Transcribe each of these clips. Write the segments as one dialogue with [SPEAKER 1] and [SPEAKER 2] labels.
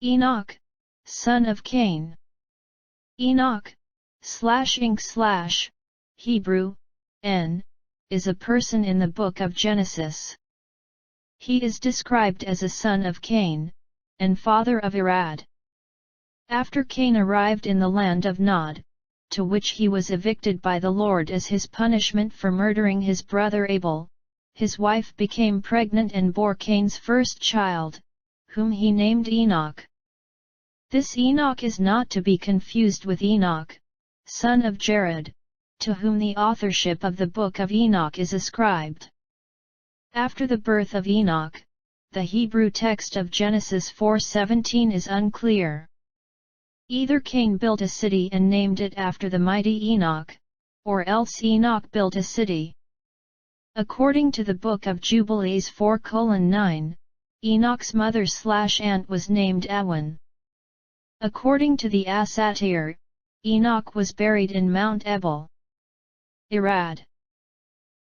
[SPEAKER 1] Enoch, son of Cain. Enoch, /Inc/ Hebrew, N, is a person in the book of Genesis. He is described as a son of Cain, and father of Irad. After Cain arrived in the land of Nod, to which he was evicted by the Lord as his punishment for murdering his brother Abel, his wife became pregnant and bore Cain's first child, whom he named Enoch. This Enoch is not to be confused with Enoch, son of Jared, to whom the authorship of the book of Enoch is ascribed. After the birth of Enoch, the Hebrew text of Genesis 4:17 is unclear. Either Cain built a city and named it after the mighty Enoch, or else Enoch built a city. According to the book of Jubilees 4:9, Enoch's mother/aunt was named Awan. According to the Asatir, Enoch was buried in Mount Ebal. Irad.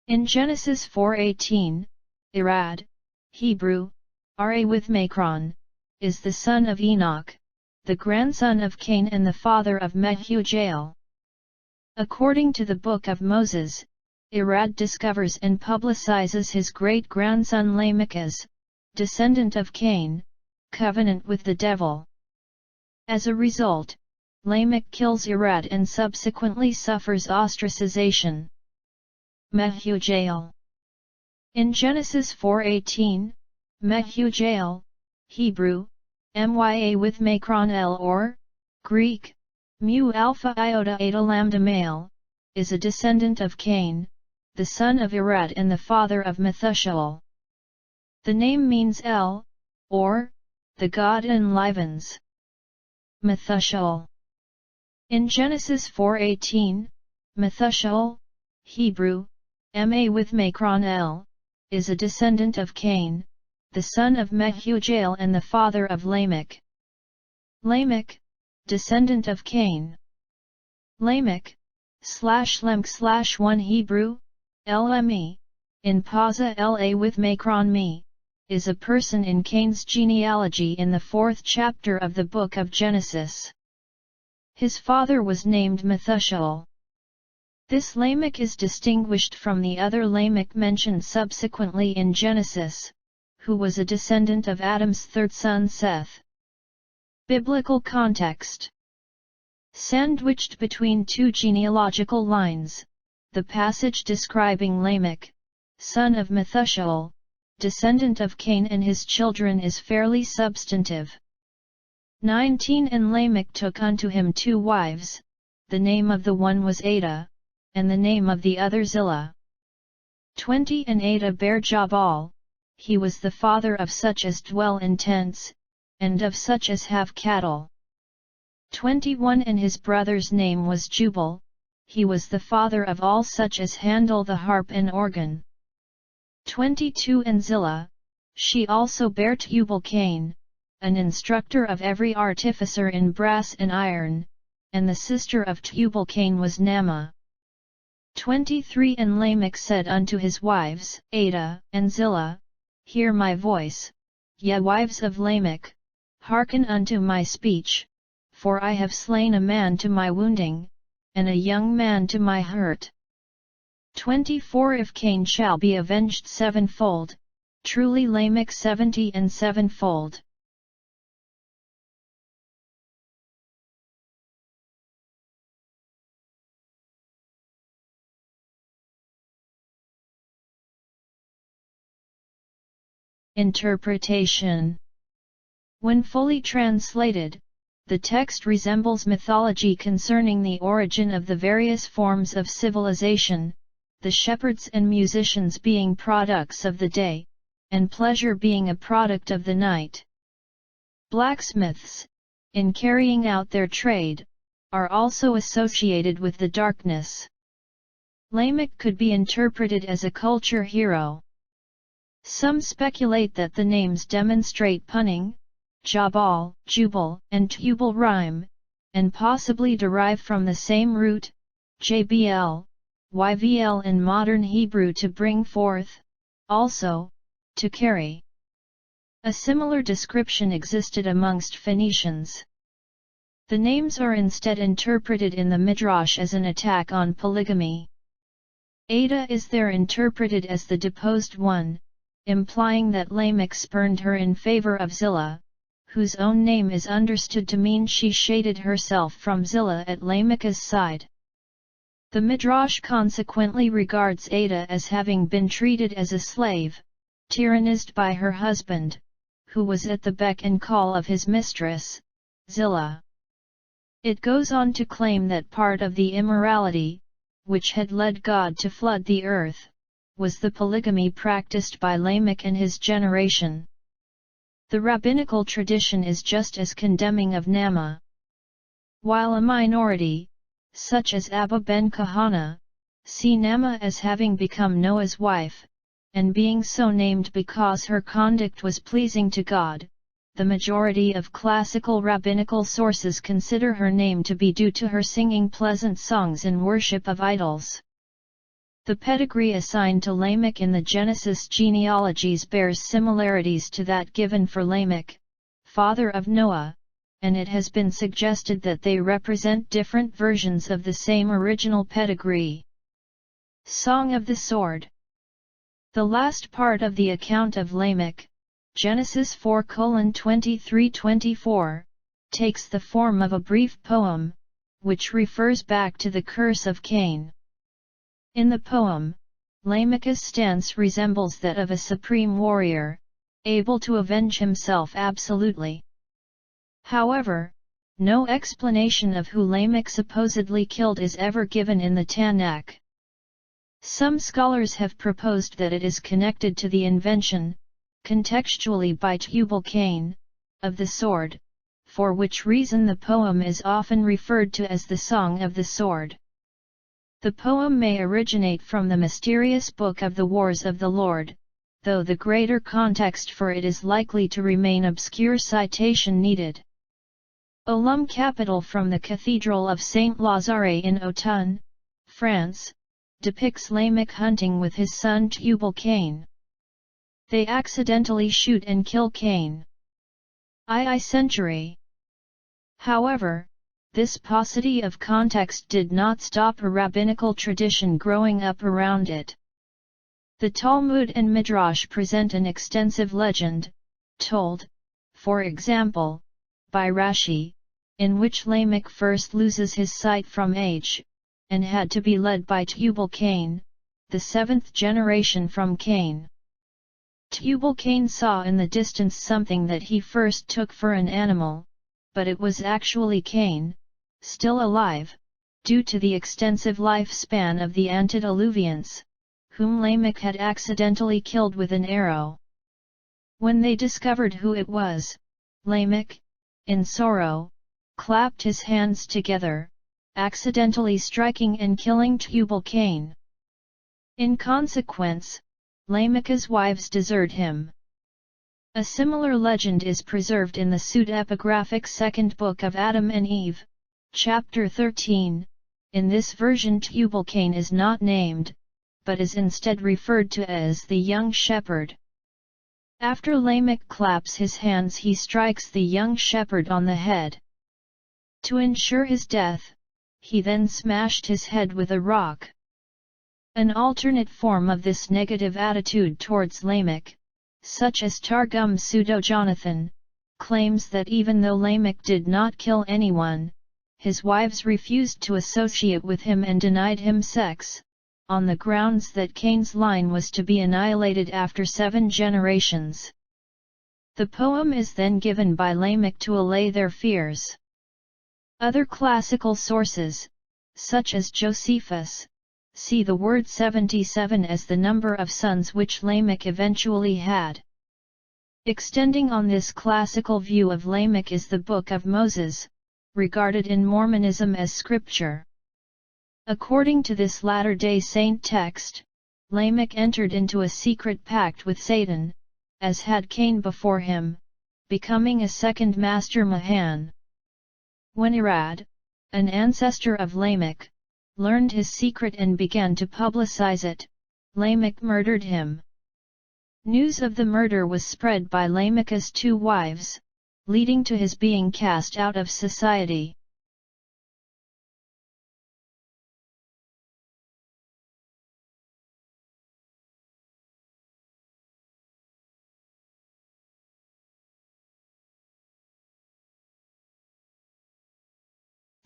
[SPEAKER 1] In Genesis 4:18, Irad, Hebrew, Ra with Macron, is the son of Enoch, the grandson of Cain and the father of Mehujael. According to the Book of Moses, Irad discovers and publicizes his great-grandson Lamech as, descendant of Cain, covenant with the devil. As a result, Lamech kills Irad and subsequently suffers ostracization. Mehujael. In Genesis 4:18, Mehujael, Hebrew, Mya with Macron L or, Greek, Mu Alpha Iota Eta Lambda male, is a descendant of Cain, the son of Irad and the father of Methuselah. The name means El, or, the god enlivens. Methuselah. In Genesis 4:18, Methuselah, Hebrew, Ma with Macron L, is a descendant of Cain, the son of Mehujael and the father of Lamech. Lamech, descendant of Cain. Lamech, /Lemch/1 Hebrew, Lme, in Pausa La with Macron me, is a person in Cain's genealogy in the 4th chapter of the book of Genesis. His father was named Methuselah. This Lamech is distinguished from the other Lamech mentioned subsequently in Genesis, who was a descendant of Adam's third son Seth. Biblical context. Sandwiched between two genealogical lines, the passage describing Lamech, son of Methuselah, descendant of Cain and his children is fairly substantive. 19 And Lamech took unto him 2 wives, the name of the one was Ada, and the name of the other Zillah. 20 And Ada bare Jabal, he was the father of such as dwell in tents, and of such as have cattle. 21 And his brother's name was Jubal, he was the father of all such as handle the harp and organ. 22 And Zillah, she also bare Tubal-Cain, an instructor of every artificer in brass and iron, and the sister of Tubal-Cain was Naamah. 23 And Lamech said unto his wives, Ada and Zillah, hear my voice, ye wives of Lamech, hearken unto my speech, for I have slain a man to my wounding, and a young man to my hurt. 24 If Cain shall be avenged sevenfold, truly Lamech 70 and sevenfold. Interpretation. When fully translated, the text resembles mythology concerning the origin of the various forms of civilization, the shepherds and musicians being products of the day, and pleasure being a product of the night. Blacksmiths, in carrying out their trade, are also associated with the darkness. Lamech could be interpreted as a culture hero. Some speculate that the names demonstrate punning, Jabal, Jubal, and Tubal rhyme, and possibly derive from the same root, JBL, YVL in modern Hebrew to bring forth, also, to carry. A similar description existed amongst Phoenicians. The names are instead interpreted in the Midrash as an attack on polygamy. Ada is there interpreted as the deposed one, implying that Lamech spurned her in favor of Zillah, whose own name is understood to mean she shaded herself from Zillah at Lamech's side. The Midrash consequently regards Ada as having been treated as a slave, tyrannized by her husband, who was at the beck and call of his mistress, Zillah. It goes on to claim that part of the immorality, which had led God to flood the earth, was the polygamy practiced by Lamech and his generation. The rabbinical tradition is just as condemning of Nama. While a minority, such as Abba ben Kahana, see Nama as having become Noah's wife, and being so named because her conduct was pleasing to God, the majority of classical rabbinical sources consider her name to be due to her singing pleasant songs in worship of idols. The pedigree assigned to Lamech in the Genesis genealogies bears similarities to that given for Lamech, father of Noah, and it has been suggested that they represent different versions of the same original pedigree. Song of the Sword. The last part of the account of Lamech, Genesis 4:23-24, takes the form of a brief poem, which refers back to the curse of Cain. In the poem, Lamech's stance resembles that of a supreme warrior, able to avenge himself absolutely. However, no explanation of who Lamech supposedly killed is ever given in the Tanakh. Some scholars have proposed that it is connected to the invention, contextually by Tubal-Cain, of the sword, for which reason the poem is often referred to as the Song of the Sword. The poem may originate from the mysterious Book of the Wars of the Lord, though the greater context for it is likely to remain obscure. Citation needed. Olum Capital from the Cathedral of Saint-Lazare in Autun, France, depicts Lamech hunting with his son Tubal-Cain. They accidentally shoot and kill Cain. II century. However, this paucity of context did not stop a rabbinical tradition growing up around it. The Talmud and Midrash present an extensive legend, told, for example, by Rashi, in which Lamech first loses his sight from age, and had to be led by Tubal-Cain, the seventh generation from Cain. Tubal-Cain saw in the distance something that he first took for an animal, but it was actually Cain, still alive, due to the extensive lifespan of the antediluvians, whom Lamech had accidentally killed with an arrow. When they discovered who it was, Lamech, in sorrow, clapped his hands together, accidentally striking and killing Tubal-Cain. In consequence, Lamech's wives desert him. A similar legend is preserved in the pseudepigraphic second book of Adam and Eve, chapter 13. In this version Tubal-Cain is not named, but is instead referred to as the young shepherd. After Lamech claps his hands, he strikes the young shepherd on the head. To ensure his death, he then smashed his head with a rock. An alternate form of this negative attitude towards Lamech, such as Targum Pseudo-Jonathan, claims that even though Lamech did not kill anyone, his wives refused to associate with him and denied him sex, on the grounds that Cain's line was to be annihilated after 7 generations. The poem is then given by Lamech to allay their fears. Other classical sources, such as Josephus, see the word 77 as the number of sons which Lamech eventually had. Extending on this classical view of Lamech is the Book of Moses, regarded in Mormonism as scripture. According to this Latter-day Saint text, Lamech entered into a secret pact with Satan, as had Cain before him, becoming a second master Mahan. When Irad, an ancestor of Lamech, learned his secret and began to publicize it, Lamech murdered him. News of the murder was spread by Lamech's 2 wives, leading to his being cast out of society.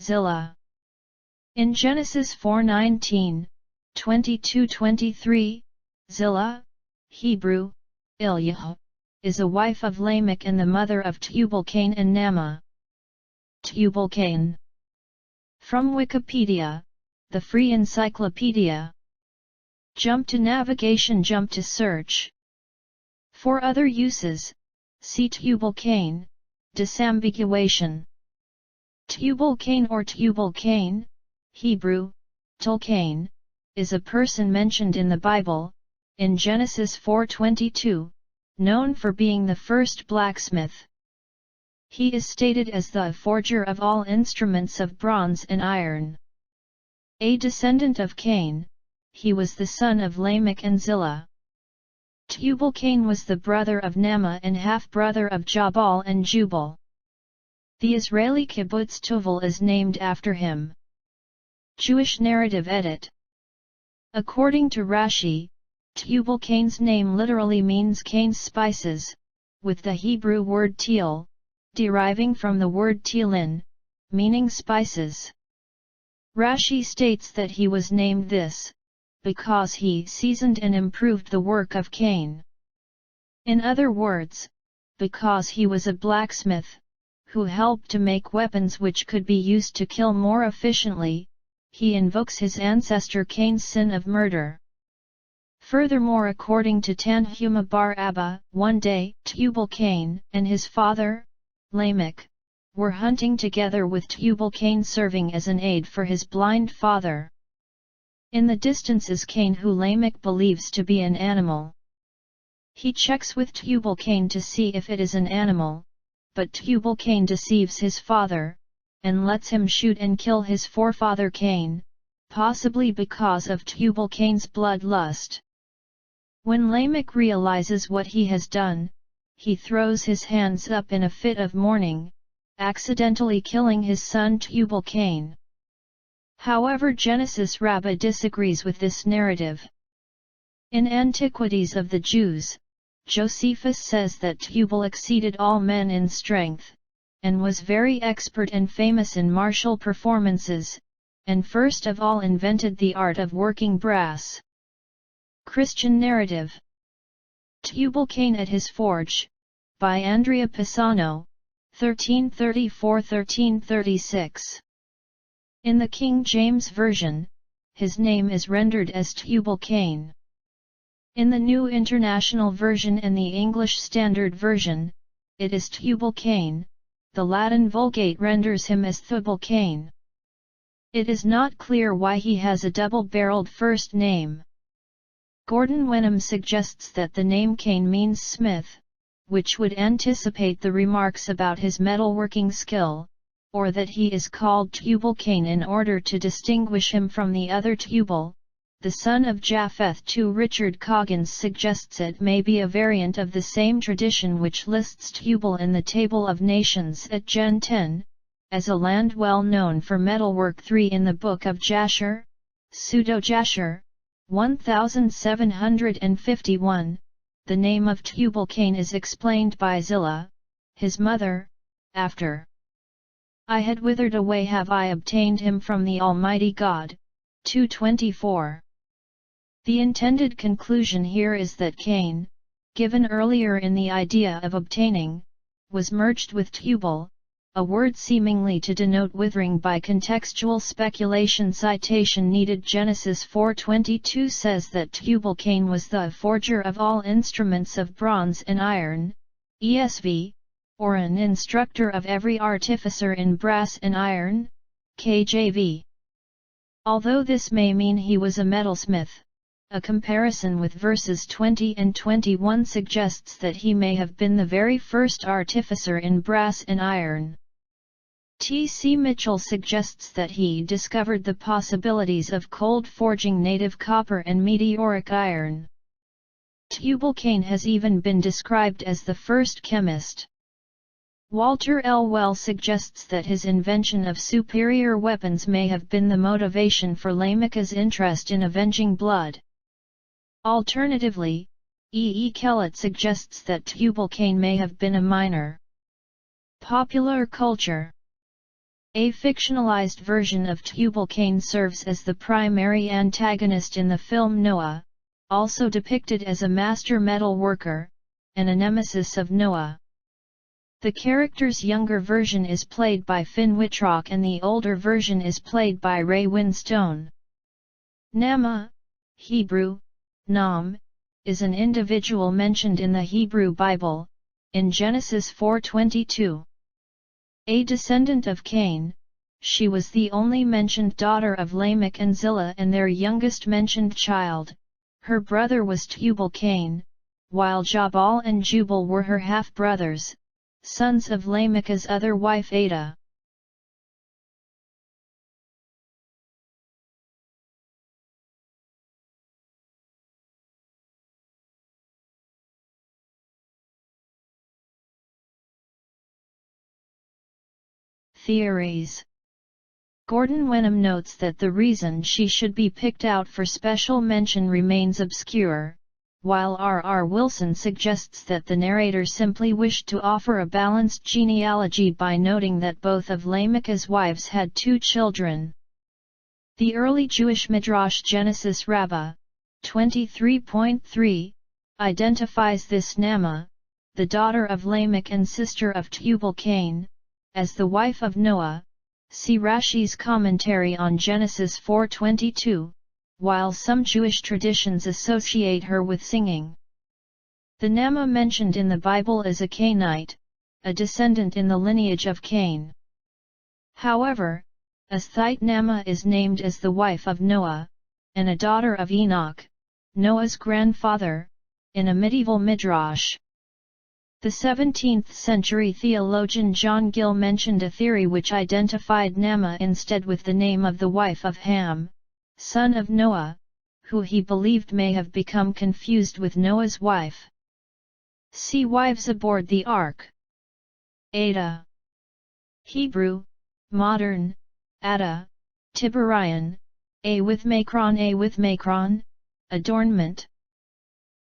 [SPEAKER 1] Zillah. In Genesis 4:19, 22-23, Zillah, Hebrew, Ilyah, is a wife of Lamech and the mother of Tubal-Cain and Naamah. Tubal-Cain. From Wikipedia, the free encyclopedia. Jump to navigation, jump to search. For other uses, see Tubal-Cain, disambiguation. Tubal-Cain or Tubal-Cain, Hebrew, Tul-Cain, is a person mentioned in the Bible, in Genesis 4:22, known for being the first blacksmith. He is stated as the forger of all instruments of bronze and iron. A descendant of Cain, he was the son of Lamech and Zillah. Tubal-Cain was the brother of Naamah and half-brother of Jabal and Jubal. The Israeli kibbutz Tuval is named after him. Jewish narrative edit. According to Rashi, Tubal-Cain's name literally means Cain's spices, with the Hebrew word teal, deriving from the word teelin, meaning spices. Rashi states that he was named this, because he seasoned and improved the work of Cain. In other words, because he was a blacksmith, who helped to make weapons which could be used to kill more efficiently, he invokes his ancestor Cain's sin of murder. Furthermore, according to Tanhuma bar Abba, one day Tubal-Cain and his father, Lamech, were hunting together with Tubal-Cain serving as an aide for his blind father. In the distance is Cain, who Lamech believes to be an animal. He checks with Tubal-Cain to see if it is an animal, but Tubal-Cain deceives his father, and lets him shoot and kill his forefather Cain, possibly because of Tubal-Cain's bloodlust. When Lamech realizes what he has done, he throws his hands up in a fit of mourning, accidentally killing his son Tubal-Cain. However, Genesis Rabbah disagrees with this narrative. In Antiquities of the Jews, Josephus says that Tubal exceeded all men in strength, and was very expert and famous in martial performances, and first of all invented the art of working brass. Christian narrative. Tubal-Cain at his forge, by Andrea Pisano, 1334–1336. In the King James Version, his name is rendered as Tubal-Cain. In the New International Version and the English Standard Version, it is Tubal-Cain. The Latin Vulgate renders him as Tubal-Cain. It is not clear why he has a double-barreled first name. Gordon Wenham suggests that the name Cain means smith, which would anticipate the remarks about his metalworking skill, or that he is called Tubal-Cain in order to distinguish him from the other Tubal, the son of Japheth. Richard Coggins suggests it may be a variant of the same tradition which lists Tubal in the Table of Nations at Gen 10, as a land well known for metalwork. 3 In the Book of Jasher, Pseudo-Jasher, 1751, the name of Tubal-Cain is explained by Zillah, his mother, after I had withered away have I obtained him from the Almighty God. 2:24. The intended conclusion here is that Cain, given earlier in the idea of obtaining, was merged with Tubal, a word seemingly to denote withering by contextual speculation. Citation needed. Genesis 4:22 says that Tubal-Cain was the forger of all instruments of bronze and iron, ESV, or an instructor of every artificer in brass and iron, KJV. Although this may mean he was a metalsmith, a comparison with verses 20 and 21 suggests that he may have been the very first artificer in brass and iron. T.C. Mitchell suggests that he discovered the possibilities of cold forging native copper and meteoric iron. Tubal-Cain has even been described as the first chemist. Walter L. Well suggests that his invention of superior weapons may have been the motivation for Lamech's interest in avenging blood. Alternatively, E. Kellett suggests that Tubal-Cain may have been a miner. Popular culture. A fictionalized version of Tubal-Cain serves as the primary antagonist in the film Noah, also depicted as a master metal worker, and a nemesis of Noah. The character's younger version is played by Finn Wittrock and the older version is played by Ray Winstone. Nama, Hebrew, Nam, is an individual mentioned in the Hebrew Bible, in Genesis 4:22. A descendant of Cain, she was the only mentioned daughter of Lamech and Zillah and their youngest mentioned child. Her brother was Tubal-Cain, while Jabal and Jubal were her half-brothers, sons of Lamech's other wife Ada. Theories. Gordon Wenham notes that the reason she should be picked out for special mention remains obscure, while R. Wilson suggests that the narrator simply wished to offer a balanced genealogy by noting that both of Lamech's wives had 2 children. The early Jewish Midrash Genesis Rabbah 23.3 identifies this Nama, the daughter of Lamech and sister of Tubal-Cain, as the wife of Noah. See Rashi's commentary on Genesis 4:22, while some Jewish traditions associate her with singing. The Nama mentioned in the Bible is a Cainite, a descendant in the lineage of Cain. However, a Sthite Nama is named as the wife of Noah, and a daughter of Enoch, Noah's grandfather, in a medieval midrash. The 17th-century theologian John Gill mentioned a theory which identified Nama instead with the name of the wife of Ham, son of Noah, who he believed may have become confused with Noah's wife. See wives aboard the ark. Ada. Hebrew, modern, Ada, Tiberian, a with Macron, adornment.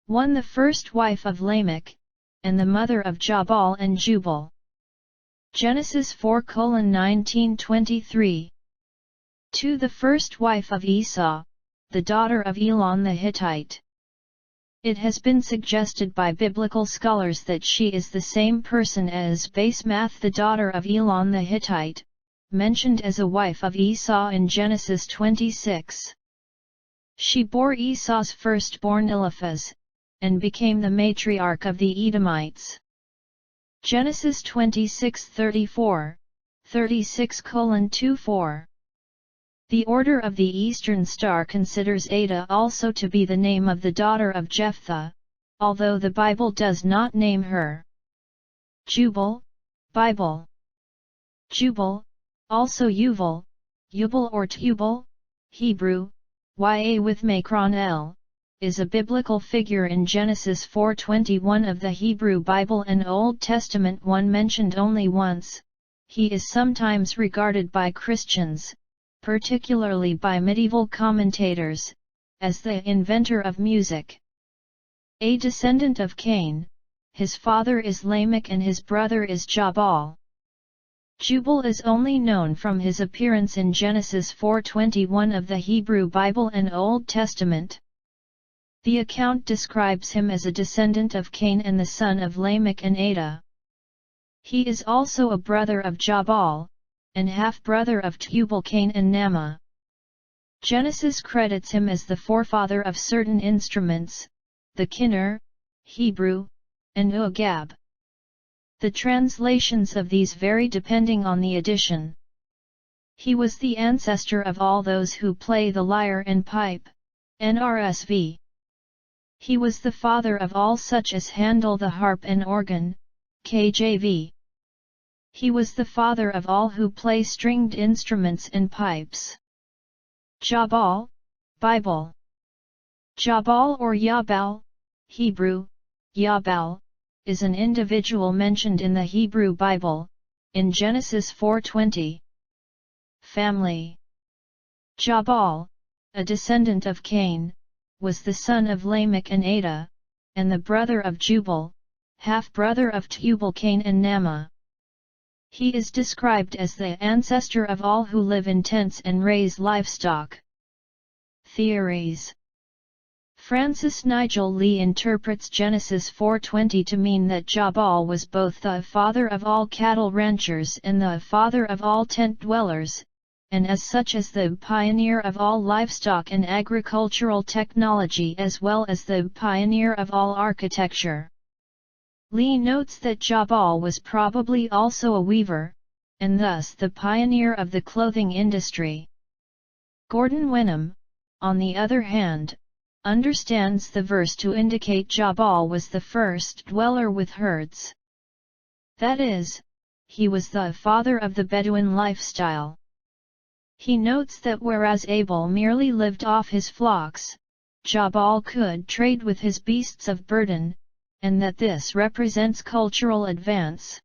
[SPEAKER 1] 1. The first wife of Lamech, and the mother of Jabal and Jubal. Genesis 4:19-23. 2. The first wife of Esau, the daughter of Elon the Hittite. It has been suggested by biblical scholars that she is the same person as Basemath, the daughter of Elon the Hittite, mentioned as a wife of Esau in Genesis 26. She bore Esau's firstborn Eliphaz, and became the matriarch of the Edomites. Genesis 26:34, 36:24. The Order of the Eastern Star considers Ada also to be the name of the daughter of Jephthah, although the Bible does not name her. Jubal, Bible. Jubal, also Yuval, Yubal or Tubal, Hebrew, Ya with Macron L, is a biblical figure in Genesis 4:21 of the Hebrew Bible and Old Testament, one mentioned only once. He is sometimes regarded by Christians, particularly by medieval commentators, as the inventor of music. A descendant of Cain, his father is Lamech and his brother is Jabal. Jubal is only known from his appearance in Genesis 4:21 of the Hebrew Bible and Old Testament. The account describes him as a descendant of Cain and the son of Lamech and Ada. He is also a brother of Jabal, and half-brother of Tubal-Cain and Nama. Genesis credits him as the forefather of certain instruments, the kinnor, Hebrew, and ugab. The translations of these vary depending on the edition. He was the ancestor of all those who play the lyre and pipe, NRSV. He was the father of all such as handle the harp and organ, KJV. He was the father of all who play stringed instruments and pipes. Jabal, Bible. Jabal or Yabal, Hebrew, Yabal, is an individual mentioned in the Hebrew Bible, in Genesis 4:20. Family. Jabal, a descendant of Cain, was the son of Lamech and Adah, and the brother of Jubal, half-brother of Tubal-Cain and Naamah. He is described as the ancestor of all who live in tents and raise livestock. Theories. Francis Nigel Lee interprets Genesis 4:20 to mean that Jabal was both the father of all cattle ranchers and the father of all tent dwellers, and as such as the pioneer of all livestock and agricultural technology as well as the pioneer of all architecture. Lee notes that Jabal was probably also a weaver, and thus the pioneer of the clothing industry. Gordon Wenham, on the other hand, understands the verse to indicate Jabal was the first dweller with herds. That is, he was the father of the Bedouin lifestyle. He notes that whereas Abel merely lived off his flocks, Jabal could trade with his beasts of burden, and that this represents cultural advance.